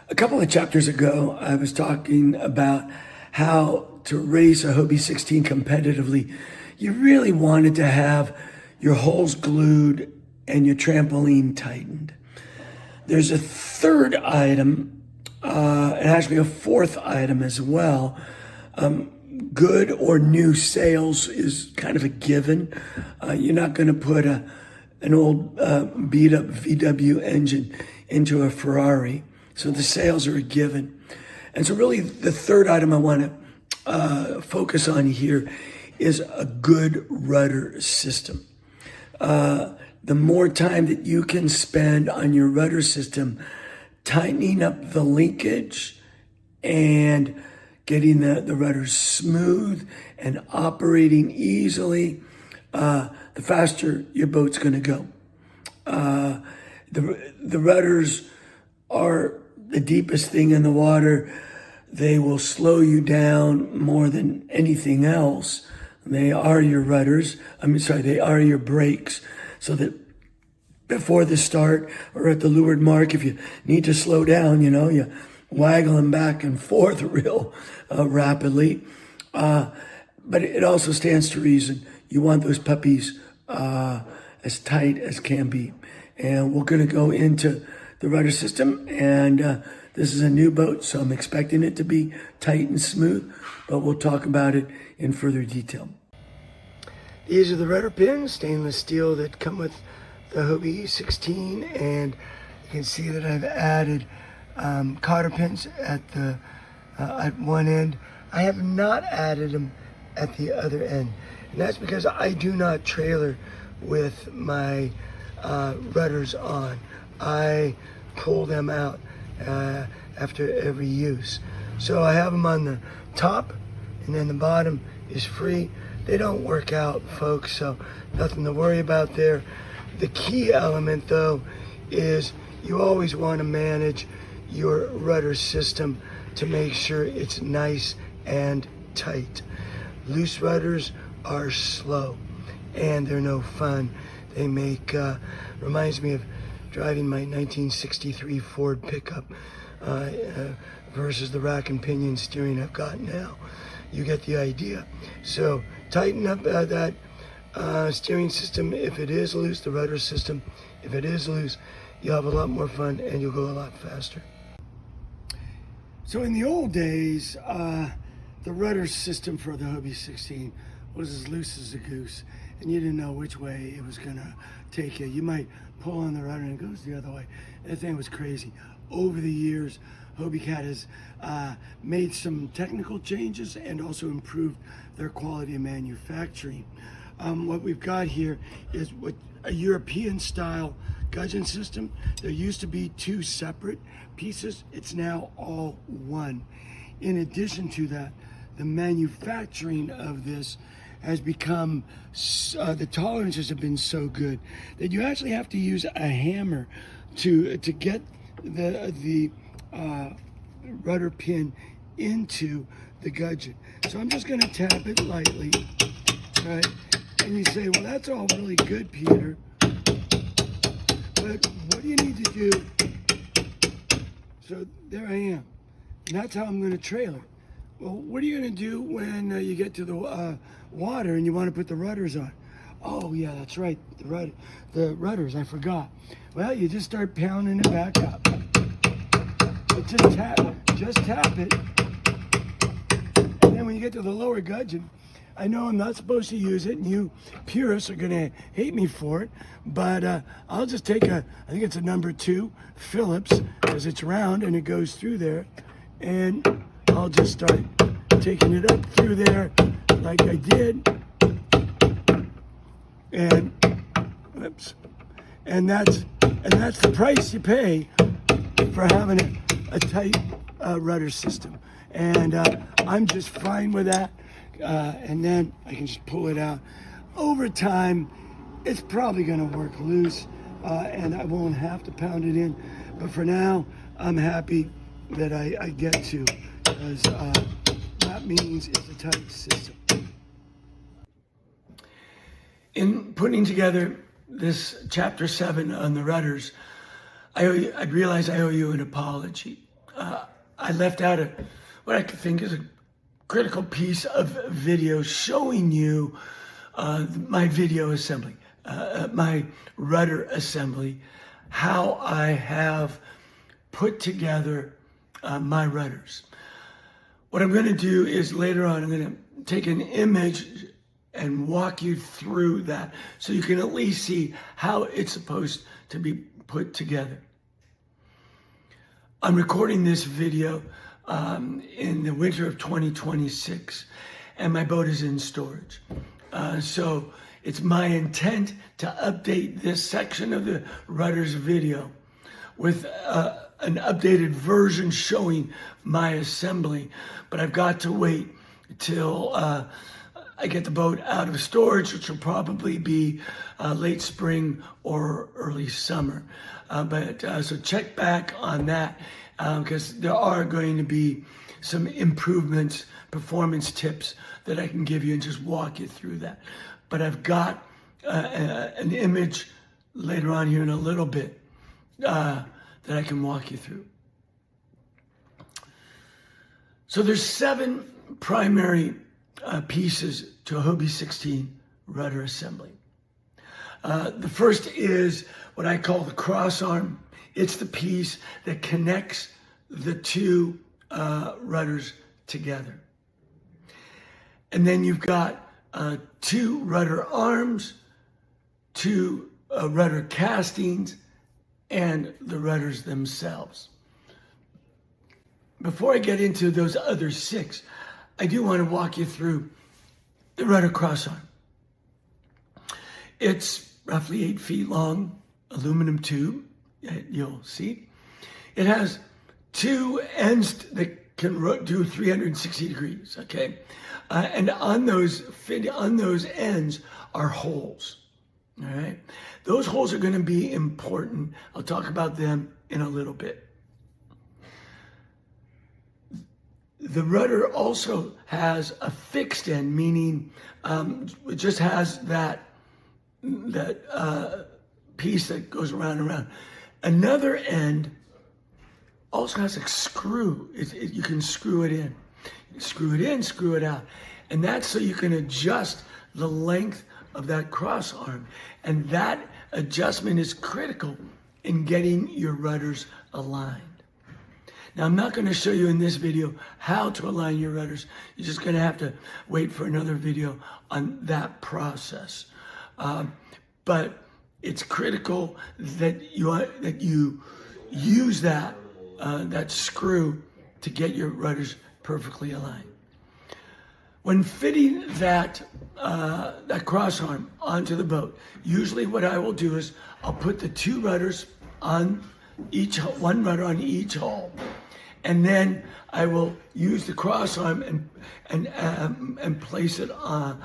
A couple of chapters ago, I was talking about how to race a Hobie 16 competitively. You really wanted to have your holes glued and your trampoline tightened. There's a third item, and actually a fourth item as well. Good or new sails is kind of a given. You're not going to put an old beat up VW engine into a Ferrari. So the sails are a given. And so really the third item I want to focus on here is a good rudder system. The more time that you can spend on your rudder system, tightening up the linkage and getting the rudders smooth and operating easily, the faster your boat's going to go. The rudders are the deepest thing in the water. They will slow you down more than anything else. They are your rudders. They are your brakes. So that before the start or at the leeward mark, if you need to slow down, you waggle them back and forth real rapidly. But it also stands to reason. You want those puppies as tight as can be. And we're going to go into the rudder system, and this is a new boat, so I'm expecting it to be tight and smooth, but we'll talk about it in further detail. These are the rudder pins, stainless steel, that come with the Hobie 16, and you can see that I've added cotter pins at one end. I have not added them at the other end, and that's because I do not trailer with my rudders on. I pull them out after every use. So I have them on the top, and then the bottom is free. They don't work out, folks, so nothing to worry about there. The key element, though, is you always want to manage your rudder system to make sure it's nice and tight. Loose rudders are slow, and they're no fun. They make, reminds me of driving my 1963 Ford pickup versus the rack and pinion steering I've got now. You get the idea. So tighten up that steering system if it is loose, the rudder system. If it is loose, you'll have a lot more fun and you'll go a lot faster. So in the old days, the rudder system for the Hobie 16 was as loose as a goose, and you didn't know which way it was gonna take you. You might pull on the rudder and it goes the other way. That thing was crazy. Over the years, Hobie Cat has made some technical changes and also improved their quality of manufacturing. What we've got here is a European style gudgeon system. There used to be two separate pieces. It's now all one. In addition to that, the manufacturing of this has become, the tolerances have been so good that you actually have to use a hammer to get the rudder pin into the gudgeon. So I'm just going to tap it lightly, right? And you say, well, that's all really good, Peter, but what do you need to do? So there I am, and that's how I'm going to trailer. Well, what are you going to do when you get to the water and you want to put the rudders on? Oh, yeah, that's right, the rudders, I forgot. Well, you just start pounding it back up. But just tap it. And then when you get to the lower gudgeon, I know I'm not supposed to use it, and you purists are going to hate me for it, but I'll just take I think it's a number 2 Phillips, because it's round and it goes through there, and I'll just start taking it up through there like I did, and whoops, and that's the price you pay for having a tight rudder system, and I'm just fine with that. And then I can just pull it out. Over time, it's probably going to work loose, and I won't have to pound it in. But for now, I'm happy that I get to, because that means it's a tight system. In putting together this chapter 7 on the rudders, I realize I owe you an apology. I left out what I think is a critical piece of video showing you my video assembly, my rudder assembly, how I have put together my rudders. What I'm going to do is later on, I'm going to take an image and walk you through that so you can at least see how it's supposed to be put together. I'm recording this video in the winter of 2026, and my boat is in storage. So it's my intent to update this section of the Rudders video with an updated version showing my assembly, but I've got to wait till I get the boat out of storage, which will probably be late spring or early summer. So check back on that because there are going to be some improvements, performance tips that I can give you and just walk you through that. But I've got an image later on here in a little bit that I can walk you through. So there's 7 primary pieces to a Hobie 16 rudder assembly. The first is what I call the cross arm. It's the piece that connects the 2 rudders together. And then you've got 2 rudder arms, 2 rudder castings, and the rudders themselves. Before I get into those other 6, I do want to walk you through the rudder crossarm. It's roughly 8 feet long, aluminum tube, you'll see. It has 2 ends that can do 360 degrees, okay? And on those ends are holes, all right? Those holes are going to be important. I'll talk about them in a little bit. The rudder also has a fixed end, meaning it just has that piece that goes around and around. Another end also has a screw. You can screw it in. Screw it in, screw it out. And that's so you can adjust the length of that cross arm. And that adjustment is critical in getting your rudders aligned. Now, I'm not going to show you in this video how to align your rudders. You're just going to have to wait for another video on that process. But it's critical that you use that screw to get your rudders perfectly aligned. When fitting that cross arm onto the boat, usually what I will do is I'll put the 2 rudders on one rudder on each hull, and then I will use the cross arm and place it on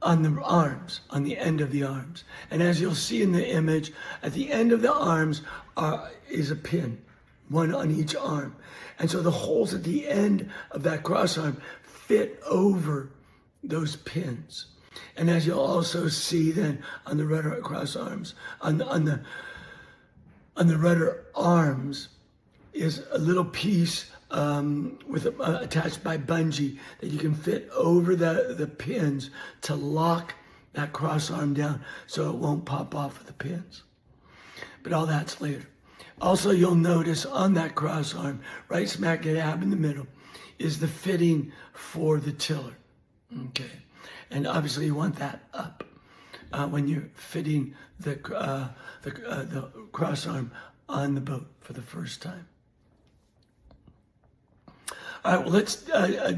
the arms, on the end of the arms. And as you'll see in the image, at the end of the arms is a pin, one on each arm. And so the holes at the end of that cross arm fit over those pins. And as you'll also see then on the rudder cross arms, on the rudder arms is a little piece attached by bungee that you can fit over the pins to lock that cross arm down so it won't pop off of the pins. But all that's later. Also, you'll notice on that cross arm, right smack dab in the middle, is the fitting for the tiller. Okay, and obviously you want that up when you're fitting the cross arm on the boat for the first time. All right, well, let's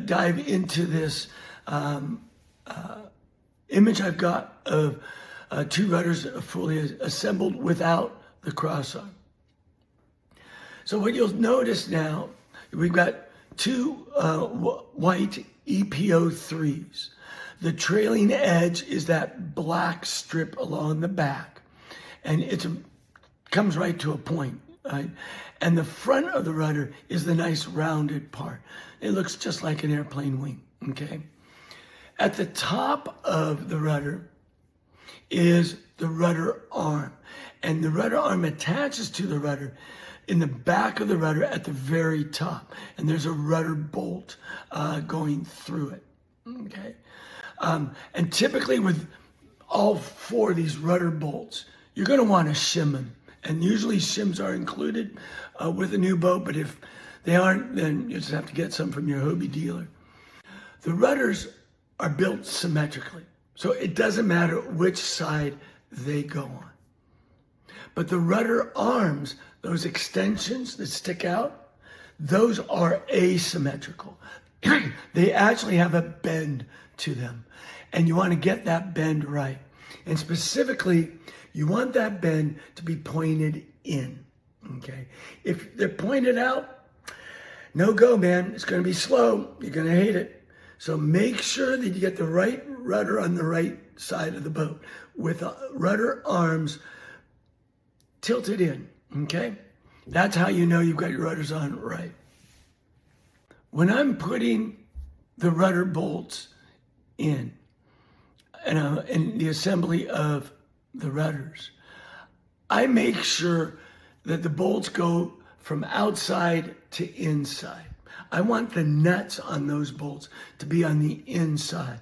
dive into this image I've got of 2 rudders fully assembled without the cross arm. So what you'll notice now, we've got 2 white EPO3s. The trailing edge is that black strip along the back, and it comes right to a point, right? And the front of the rudder is the nice rounded part. It looks just like an airplane wing, okay? At the top of the rudder is the rudder arm, and the rudder arm attaches to the rudder in the back of the rudder at the very top. And there's a rudder bolt going through it, okay? And typically with all 4 of these rudder bolts, you're gonna wanna shim them. And usually shims are included with a new boat, but if they aren't, then you just have to get some from your Hobie dealer. The rudders are built symmetrically, so it doesn't matter which side they go on. But the rudder arms, those extensions that stick out, those are asymmetrical. They actually have a bend to them, and you want to get that bend right. And specifically, you want that bend to be pointed in, okay? If they're pointed out, no go, man. It's going to be slow. You're going to hate it. So make sure that you get the right rudder on the right side of the boat with rudder arms tilted in, okay? That's how you know you've got your rudders on right. When I'm putting the rudder bolts in the assembly of the rudders, I make sure that the bolts go from outside to inside. I want the nuts on those bolts to be on the inside.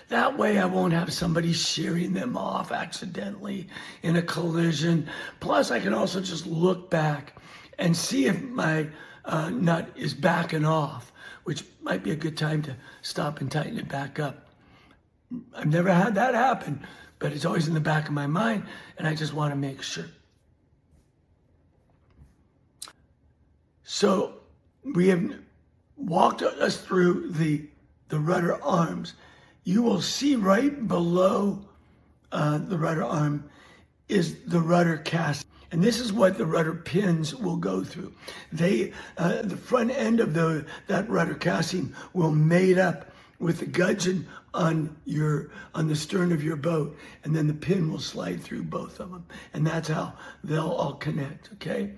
That way I won't have somebody shearing them off accidentally in a collision. Plus I can also just look back and see if my nut is backing off, which might be a good time to stop and tighten it back up. I've never had that happen, but it's always in the back of my mind, and I just want to make sure. So we have walked us through the rudder arms. You will see right below the rudder arm is the rudder cast. And this is what the rudder pins will go through. The front end of that rudder casting will mate up with the gudgeon on the stern of your boat, and then the pin will slide through both of them, and that's how they'll all connect. Okay,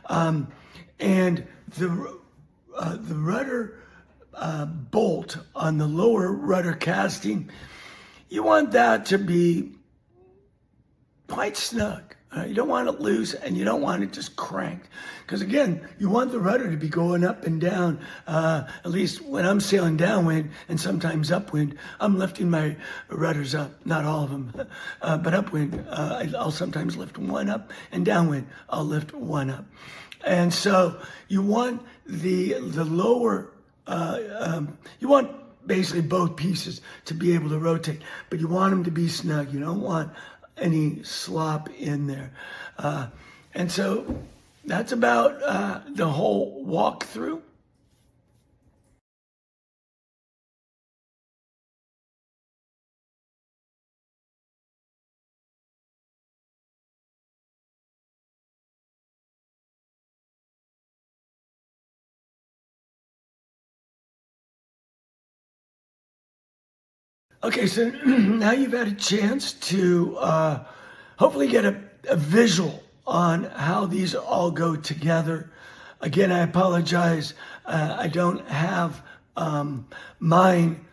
and the rudder bolt on the lower rudder casting, you want that to be quite snug. You don't want it loose, and you don't want it just cranked. Because again, you want the rudder to be going up and down. At least when I'm sailing downwind and sometimes upwind, I'm lifting my rudders up. Not all of them, but upwind, I'll sometimes lift one up, and downwind, I'll lift one up. And so you want the lower, you want basically both pieces to be able to rotate, but you want them to be snug. You don't want any slop in there. And so that's about the whole walkthrough. Okay, so now you've had a chance to hopefully get a visual on how these all go together. Again, I apologize. I don't have mine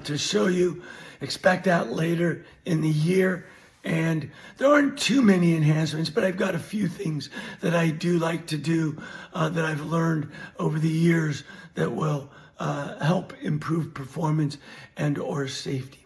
to show you. Expect that later in the year. And there aren't too many enhancements, but I've got a few things that I do like to do that I've learned over the years that will help improve performance and or safety.